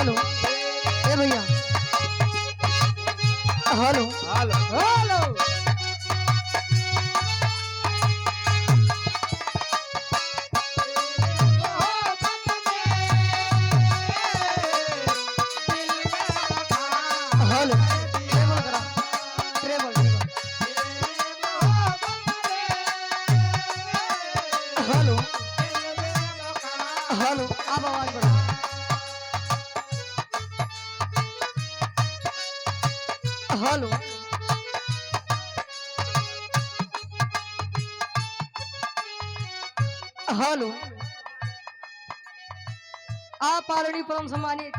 Hello ए भैया hello hello hello hello treble करा ट्रेबल हेलो हेलो अब आवाज बढ़ा हेलो हेलो आप आदरणीय परम सम्मानित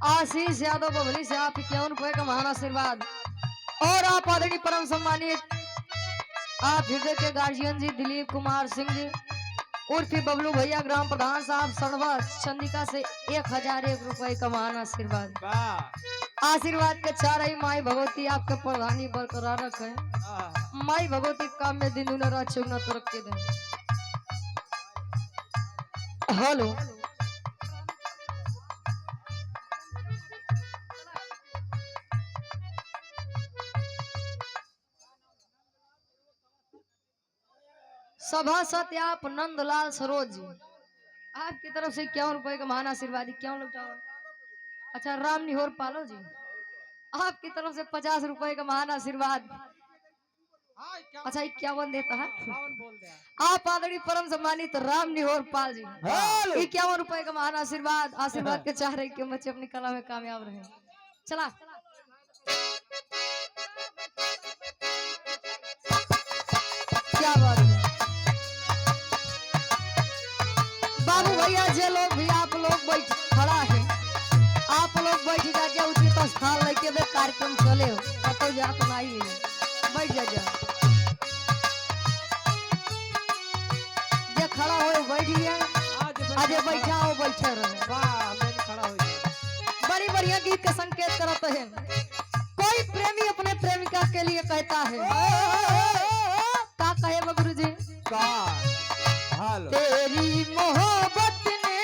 आशीष यादव बबली से आप 51 रुपए का महान आशीर्वाद। और आप आदरणीय परम सम्मानित आप हृदय के गार्जियन जी दिलीप कुमार सिंह जी उर्फी बबलू भैया ग्राम प्रधान साहब सड़वा चंदिका से 1001 रुपए का महान आशीर्वाद। आशीर्वाद के चार ही माई भगवती आपके प्रधानी बरकरार रखे। माई भगवती काम में दिन उन्हें रात चुगना तरक्की दे। हेलो सभासद आप नंदलाल सरोज जी आपकी तरफ से 51 रुपए का महान आशीर्वाद। 51 लोग अच्छा राम निहोर पालो जी आपकी तरफ से 50 रुपए का महान आशीर्वाद। अच्छा 51 देता है आप आदरणीय परम सम्मानित राम निहोर पाल जी 51 रुपए का महान आशीर्वाद। आशीर्वाद के चाह रहे कि बच्चे अपनी कला में कामयाब रहे। चला क्या बात है बाबू भैया जे लोग भी आप लोग बैठ खड़ा है आप लोग बैठ जाइए उचित स्थान लेके वे कार्यक्रम चले हो तो जा तो नहीं बैठ जाइए जे खड़ा हो बैठिए आज बैठा हो बैठे रहे। वाह मैं खड़ा हो गया। बड़ी बढ़िया गीत का संकेत करते हैं। कोई प्रेमी अपने प्रेमिका के लिए कहता है क्या कहे गुरु जी हेलो तेरी मोहब्बत ने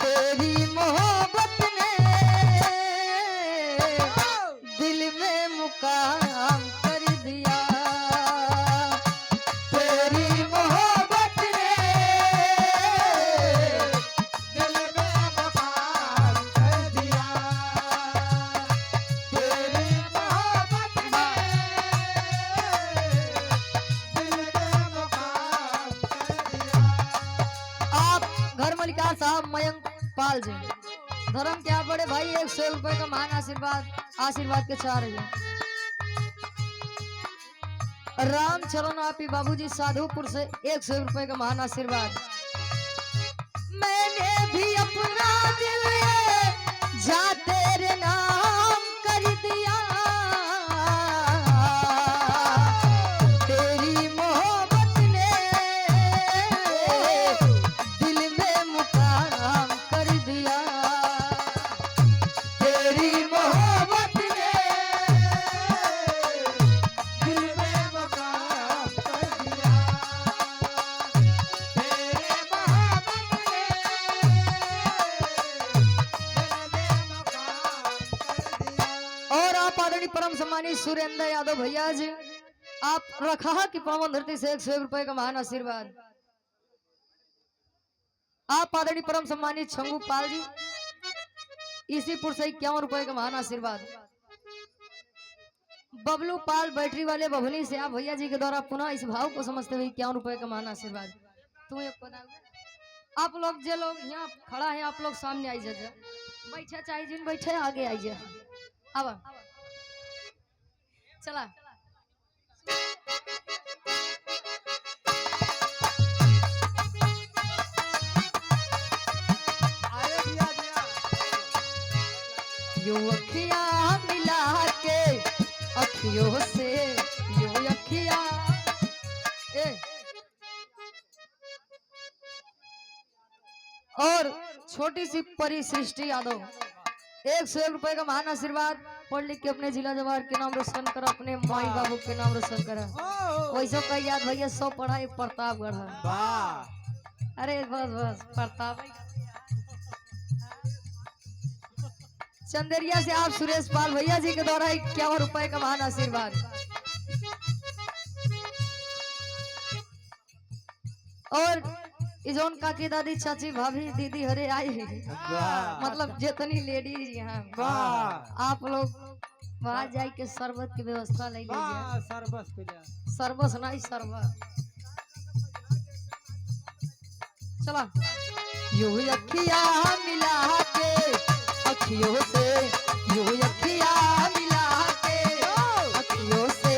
तेरी मोहब्बत ने दिल में मुकाम कर दिया। तेरी मोहब्बत ने दिल में मुकाम कर दिया। तेरी मोहब्बत ने दिल में मुकाम कर दिया। आप घर मलिकार साहब मयंक पाल जी धर्म क्या बड़े भाई 100 रुपए का महान आशीर्वाद। आशीर्वाद के चाह रही है राम चरण आपी बाबूजी साधुपुर से 100 रुपए का महान आशीर्वाद। मैंने भी अपना दिल जा तेरे नाम कर दिया। तेरी मोहब्बत ने दिल में मुकाम कर दिया। तेरी मोहब्बत ने दिल में मुकाम कर दिया। तेरे मोहब्बत ने दिल में मुकाम कर दिया। और आप आदरणीय परम सम्मानित सुरेंद्र यादव भैया जी आप रखा की पवन धरती से 100 रुपए का महान आशीर्वाद। आप आदरणीय परम सम्मानित छंगू पाल जी इसीपुर से 51 रुपए का महान आशीर्वाद। बबलू पाल बैटरी वाले बभनी से आप भैया जी के द्वारा पुनः इस भाव को समझते हुए 51 रुपए का महान आशीर्वाद। तुम एक आप लोग जे लोग यहाँ खड़ा है आप लोग सामने आई जाइए बैठे चाहे जिन बैठे आगे आइए अब चला आए दिया दिया। यो अखियां मिला के अखियों से यो अखियां और छोटी सी परी सृष्टि यादव 101 रुपए का महान आशीर्वाद। पढ़ लिख के अपने जिला जवाहर के नाम रोशन करा, अपने माई बाबू के नाम रोशन करा। वैसे कह याद भैया 100 पढ़ा एक प्रतापगढ़ है। वाह अरे बस बस प्रताप। चंदेरिया से आप सुरेश पाल भैया जी के द्वारा 51 रुपए का महान आशीर्वाद। और इजोन काकी दादी चाची भाभी दीदी हरे आई वाह मतलब जितनी लेडीज यहाँ वाह आप लोग वहां जाए के शरबत की व्यवस्था ले लीजिए। वाह सरबस पिला सरबस नहीं शरबत। चला यूं अखिया मिला के अखियों से, यूं अखिया मिला के अखियों से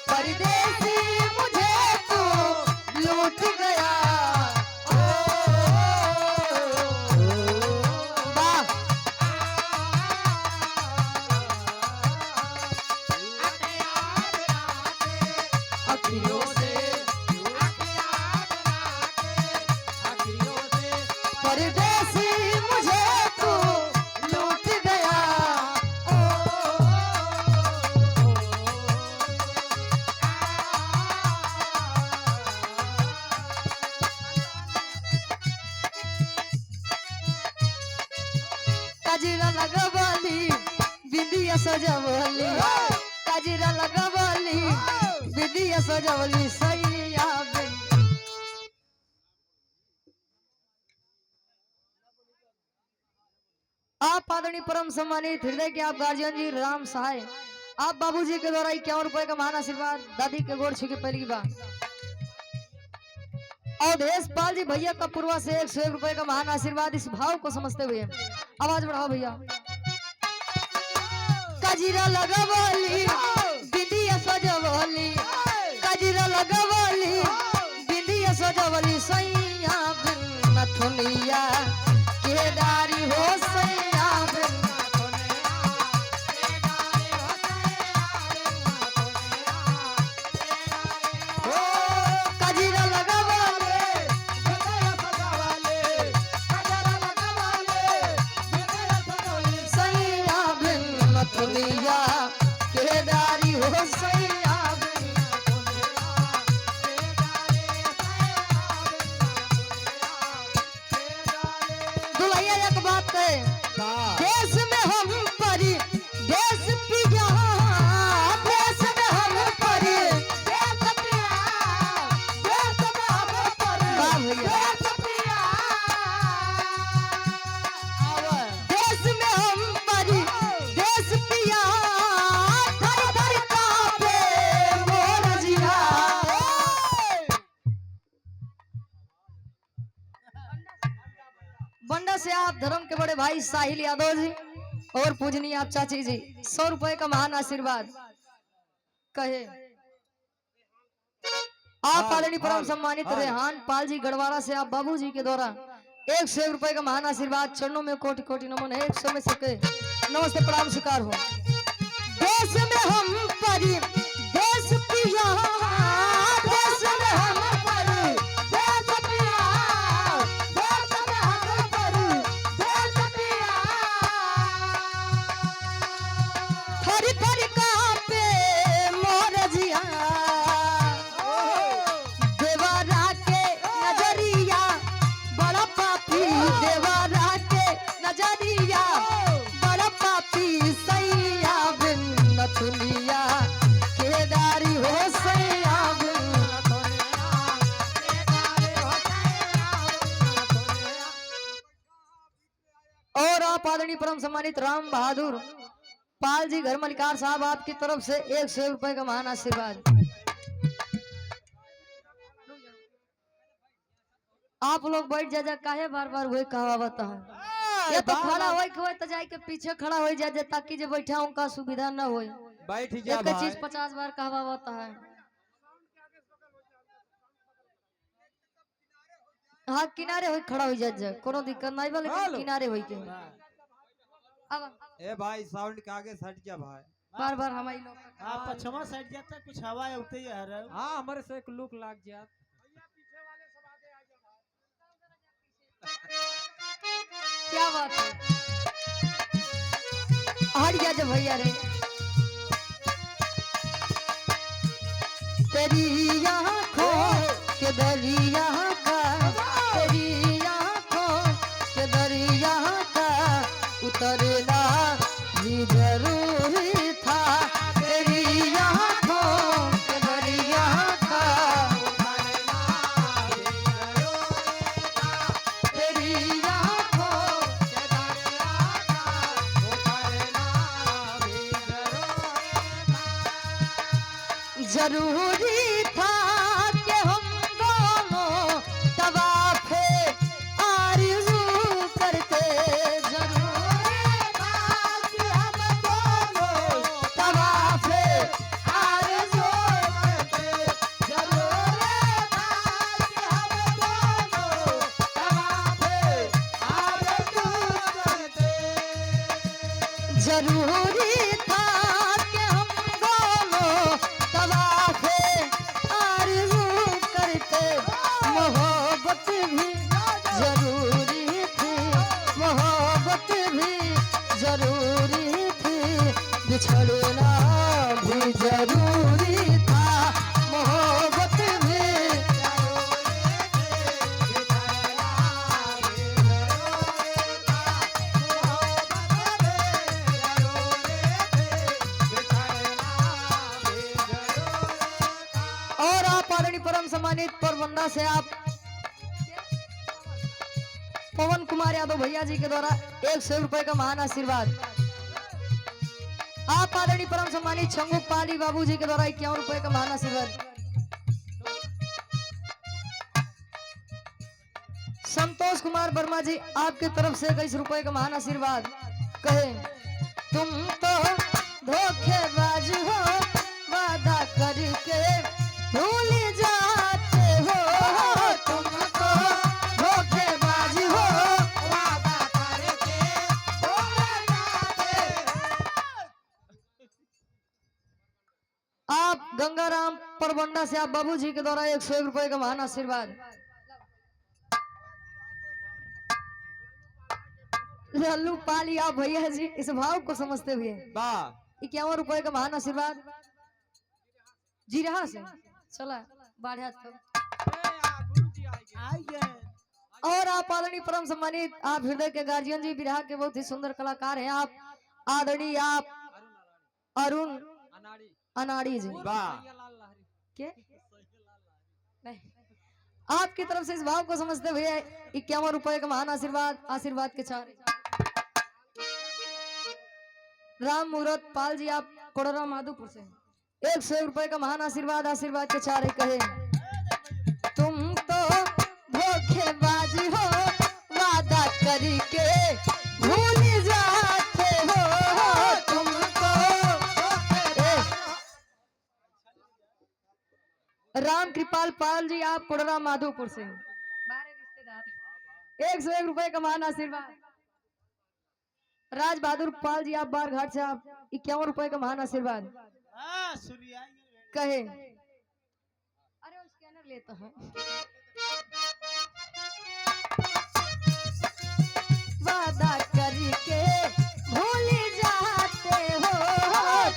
परदेसी मुझे तू लूट गया। वाह अखियों से परदेसी मुझे तू लूट गया। काजीरा लगवाली बिंदिया सजवली, काजीरा लगवाली बिंदिया सजवली सैया बिन। आप आदरणीय परम सम्मानित हृदय के आप गार्जियन जी राम सहाय, आप बाबूजी के द्वारा 51 रुपए का महान आशीर्वाद। दादी के गोड़ छू के पहली बार। अवधेश पाल जी भैया का पूर्वा से 101 रुपए का महान आशीर्वाद। इस भाव को समझते हुए आवाज बढ़ाओ भैया। काजीरा लगवाली बिंदिया सजवली, काजीरा लगवाली बिंदिया सजवली सैया बिन नथुनिया केदारी हो सैया बिन। काजीरा लगवाली सैया बिन नथुनिया केदारी हो सैया बिन। दुल्हैया एक बात कहे, देश में हम परी देश पिया, देश में हम परी देश पिया, देश में हम परी देश पिया, देश में हम परी देश पिया, धर धर कांपे मोर जिया। बंडा से आप धर्म के बड़े भाई साहिल यादव जी और पूजनीय आप चाची जी 100 रुपए का महान आशीर्वाद कहे। आप आदरणीय परम सम्मानित रेहान पाल जी गढ़वारा से आप बाबूजी के द्वारा 101 रुपए का महान आशीर्वाद। चरणों में कोटि कोटि नमन है। 100 में से नमस्ते प्रणाम स्वीकार हो। देश में हम परी देश पिया, देश में हम परी देश पिया, देश में हम परी देश पिया, थरी थरी कांपे मोर जिया। देवरा के नजरिया बड़ा पापी, देवरा के नजरिया बड़ा पापी सैया बिन नथुनिया केदारी हो सैया बिन। और आप आदरणीय परम सम्मानित राम बहादुर पाल जी घर मलिकार साहब आपकी तरफ से 101 रुपए का महान आशीर्वाद। आप लोग बैठ जा काहे बार बार वही कहावत है। ये तो खड़ा होए तो जाए के पीछे खड़ा हो जा ताकि जो बैठा उनका सुविधा न हो। बैठ जा एक भाई चीज 50 बार कहावत है। हाँ किनारे हो खड़ा हो जा कोनो दिक्कत नहीं बा, लेकिन किनारे हो के अब ए भाई साउंड के आगे सट जा भाई। बार बार हमारी लोग आप पछवा साइड जाता है, कुछ हवा उठते ही आ रहा है। हाँ हमारे से एक लुक लाग जात। क्या बात है। बढ़िया जब भैया रे तेरी आँखों के दरिया का तेरी आँखों के दरिया का उतरना भी जरूरी था तेरी आँखों के दरिया का तेरी आँखों जरूरी था कि हम दोनों तवाफ़े आरज़ू करते जरूरी था कि हम दोनों तवाफ़े आरज़ू करते जरूरी था कि हम दोनों तवाफ़े आरज़ू करते जरूरी था कि हम दोनों तवाफ़े आरज़ू करते मोहब्बत भी जरूरी थी मोहब्बत भी जरूरी थी बिछड़ना भी जरूरी था मोहब्बत भी और आप आदरणीय परम सम्मानित पोरबंदर से आप पवन कुमार यादव भैया जी के द्वारा 100 रुपए का महान आशीर्वाद आप आदरणीय परम सम्मानित छंगू पाली बाबू जी के द्वारा 51 रुपए का महान आशीर्वाद संतोष कुमार वर्मा जी आपकी तरफ से 21 रुपए का महान आशीर्वाद कहे तुम तो धोखेबाज हो वादा करके भूल जाते हो तुम तो धोखेबाज हो वादा करके भूल जाते आप गंगाराम परबंडा से आप बाबू जी के द्वारा 101 रुपए का महान आशीर्वाद लल्लू पाली आप भैया जी इस भाव को समझते हुए 51 रुपए का महान आशीर्वाद जी रहा से चला बढ़िया और आप आदरणीय परम सम्मानित आप हृदय के गार्जियन जी बिरहा के बहुत ही सुंदर कलाकार हैं आप आदरणीय आप अरुण अनाड़ी जी के नहीं आपकी तरफ से इस भाव को समझते हुए 51 रुपए का महान आशीर्वाद आशीर्वाद के चार राम मुहूर्त पाल जी आप कोडरा माधोपुर से 100 रुपए का महान आशीर्वाद आशीर्वाद के चार कहे तुम तो धोखेबाज हो वादा करके भूल जाते हो तुम तो राम कृपाल पाल जी आप कोडरा माधोपुर से बारे रिश्तेदार 101 रुपए का महान आशीर्वाद राज बहादुर पाल जी आप बार घाट से आप 51 रुपए का महान आशीर्वाद कहे अरे वो स्कैनर लेता है वादा करके भूल जाते हो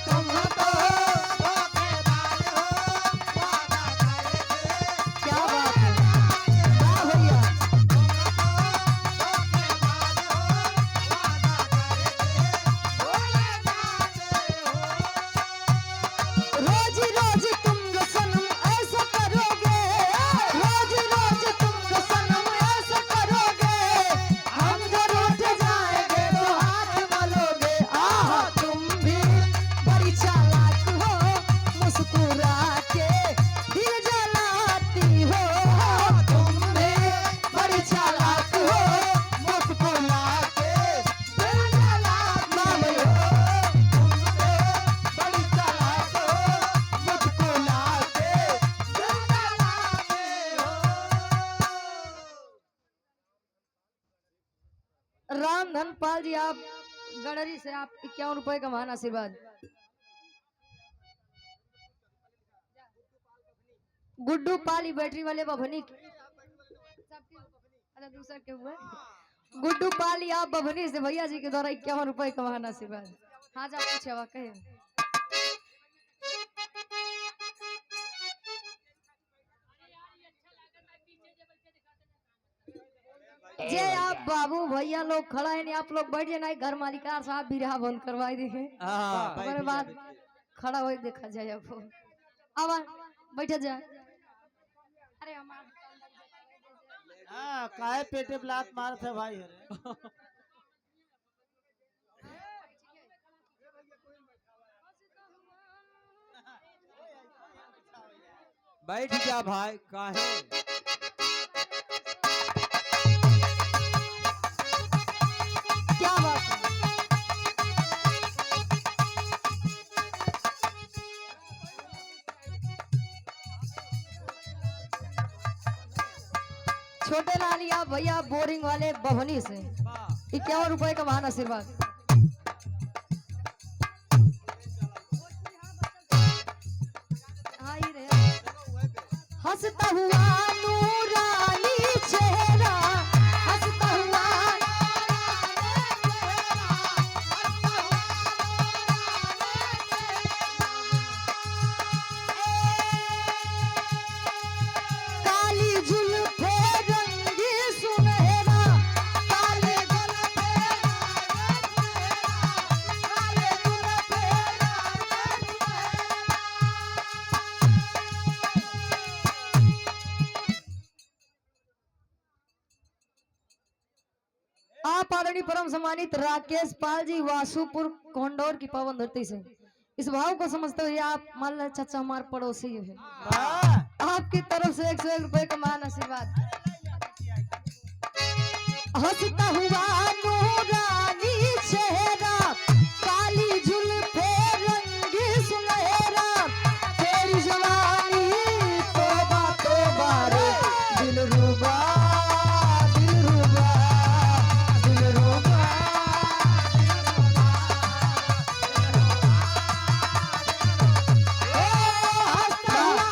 तुम तो क्या बात है वाह भैया रोज रोज तुम सनम ऐसा करोगे रोज रोज तुम सनम ऐसा करोगे हम घर उठ जाएंगे तो हाथ मलोगे आह तुम भी बड़ी चालाक हो मुस्कुरा के दिल जलाती हो तुम भी बड़ी चालाक हो मुस्कुरा के दिल जलाती हो बड़ी चालाक हो मुस्कुरा के दिल जलाती हो राम धनपाल जी आप गड़री से आप 51 रुपए का महान आशीर्वाद गुड्डू पाली बैटरी वाले बभनी अच्छा दूसरा क्या हुआ गुड्डू पाली आप बभनी से भैया जी के द्वारा 51 रुपए का महान आशीर्वाद हाँ जा पूछे हवा कहे जे आप बाबू भैया लोग खड़ा है नहीं आप लोग बैठ जाए ना घर मालिकार साहब बिरहा बंद करवाई दी है हाँ ओकर बाद खड़ा हो देखा जाए आपको अब बैठ जाए अरे हमार हाँ काहे पेटे पे लात मारत है भाई अरे बैठ जा भाई काहे क्या बात है छोटे लालिया भैया बोरिंग वाले बभनी से 51 रुपए का महान आशीर्वाद हाँ, ही रहे। हंसता हुआ नूरानी चेहरा हंसता हुआ काली जुल्फे रंगी सुनहरा काले जुल्फे काले जुल्फे आप आदरणीय परम सम्मानित राकेश पाल जी वासुपुर कोंडोर की पावन धरती से इस भाव को समझते हुए आप मान लो चाचा हमारे पड़ोसी है आपकी तरफ से 101 रुपए का मान आशीर्वाद हंसता हुआ नूरानी चेहरा काली जुल्फे रंगी सुनहरा तेरी जवानी तौबा तौबा रे दिलरुबा दिलरुबा दिलरुबा ओ हंसता हुआ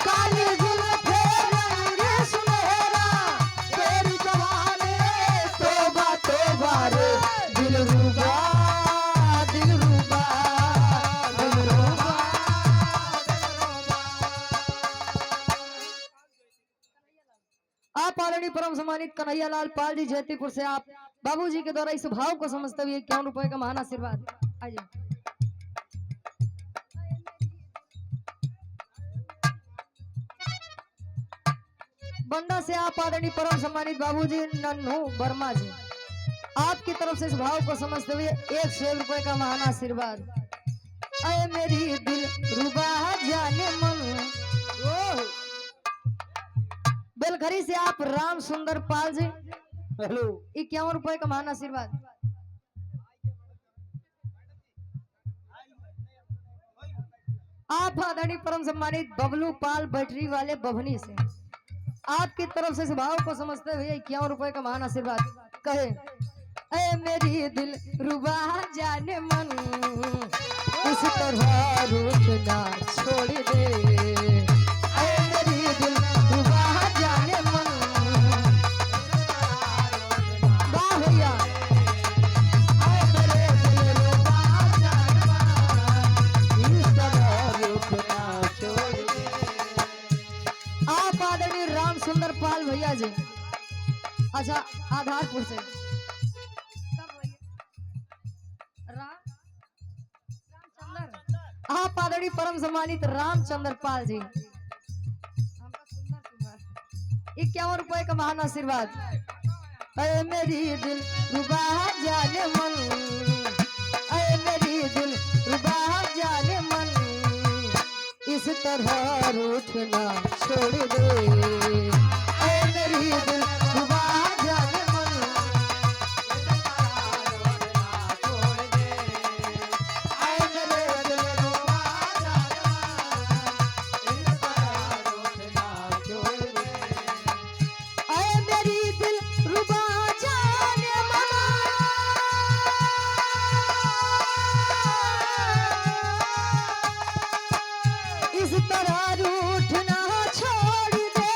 काली जुल्फे रंगी सुनहरा तेरी जवानी तौबा तौबा रे दिलरुबा दिलरुबा दिलरुबा आप आदरणीय परम सम्मानित कन्हैया लाल पाल जी जयतीपुर से आप बाबूजी के द्वारा इस भाव को समझते हुए 51 रुपए का महान आशीर्वाद आइए बंडा से आप आदरणीय परम सम्मानित बाबूजी नन्हू वर्मा जी आपकी तरफ से इस भाव को समझते हुए 101 रुपए का महान आशीर्वाद अय मेरी दिल रुबा जाने मन बेलघरी से आप राम सुंदर पाल जी हेलो 51 रुपए का महान आशीर्वाद आप आदरणीय परम सम्मानित बबलू पाल बैटरी वाले बभनी से आपकी तरफ से इस भाव को समझते हुए 51 रुपए का महान आशीर्वाद कहे ऐ मेरी दिल रुबा जाने मन इस तरह रूठना छोड़ दे ऐ मेरी दिल रुबा जाने मन वाह भैया ऐ मेरे दिल रुबा जाने मन इस तरह रूठना छोड़ दे आप आदरणीय राम सुंदर पाल भैया जी अच्छा आधारपुर से आप आदरणीय परम सम्मानित रामचंद्र पाल जी 51 रुपए का महान आशीर्वाद अरे मेरी दिल रुबा जाने मन अरे मेरी दिल रुबा जाने मन इस तरह रूठना छोड़ दे अरे मेरी दिल रुबा जाने मन इस तरह रूठना छोड़ दे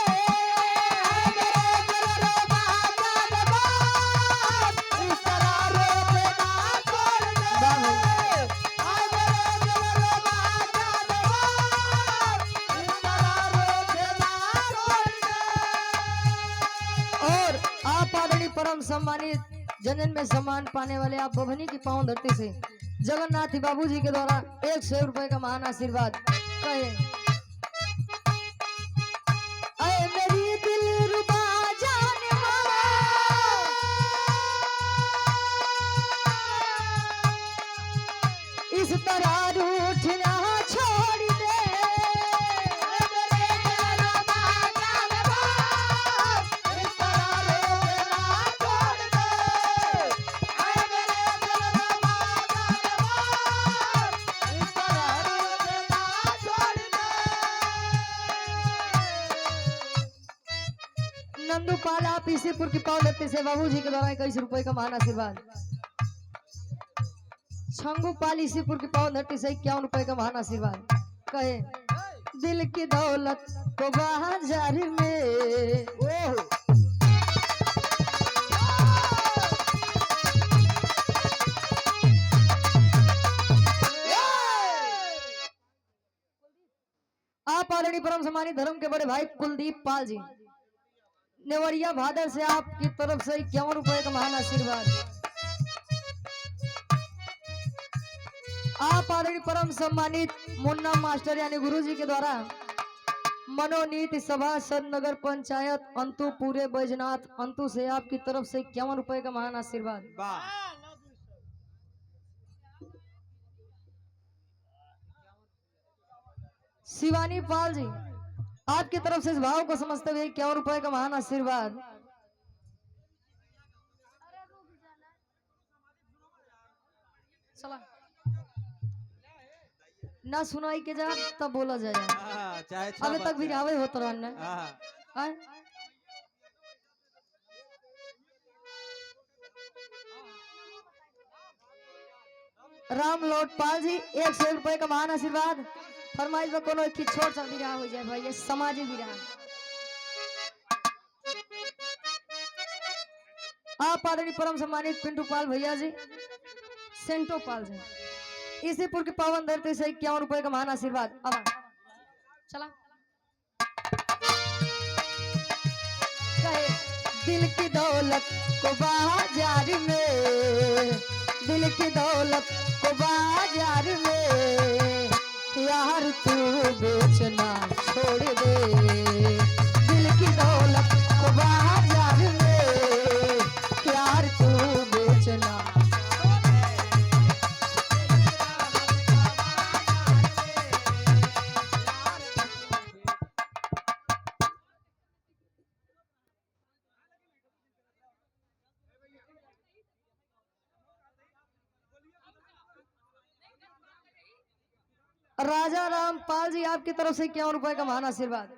परम सम्मानित जनन में सम्मान पाने वाले आप बभनी की पांव धरती से जगन्नाथ बाबूजी के द्वारा 100 रुपए का महान आशीर्वाद कहे। अरे मेरी दिलरुबा जाने वाला, इस तरह रूठना छोड़ दे। नंदूपाल आप इसीपुर की पाव धरती से बाबूजी के द्वारा 21 रुपए का महान आशीर्वाद। छंगूपाल इसीपुर की पाव धरती से 51 रुपए का महान आशीर्वाद कहे। दिल की दौलत को बाजार में ओह आप आदरणीय परम सम्मानित धर्म के बड़े भाई कुलदीप पाल जी नेवरिया भादर से आपकी तरफ से 51 रुपए का महान आशीर्वाद। आप आदरणीय परम सम्मानित मुन्ना मास्टर यानी गुरुजी के द्वारा मनोनीत सभा सद नगर पंचायत अंतु पूरे बैजनाथ अंतु से आपकी तरफ से 51 रुपए का महान आशीर्वाद। शिवानी पाल जी आपकी तरफ से इस भाव को समझते हुए 51 रुपए का महान आशीर्वाद। चला ना सुनाई के जा तब बोला जाए। अबे तक भी रावे होता रहना। राम लोटपाल जी 100 रुपए का महान आशीर्वाद। फरमाइश में कोनो की छोट सा विराह हो जाए भाई, ये समाजी विराह। आप आदरणीय परम सम्मानित पिंटू पाल भैया जी सेंटो पाल जी इसीपुर की पावन धरती से 51 रुपए का महान आशीर्वाद। अब चला कहे दिल की दौलत को बाजार में, दिल की दौलत को बाजार में यार तू बेचना छोड़ दे। दिल की दौलत को बाजार में यार तू बेचना। राजा रामपाल जी आपकी तरफ से 51 रुपए का महान आशीर्वाद।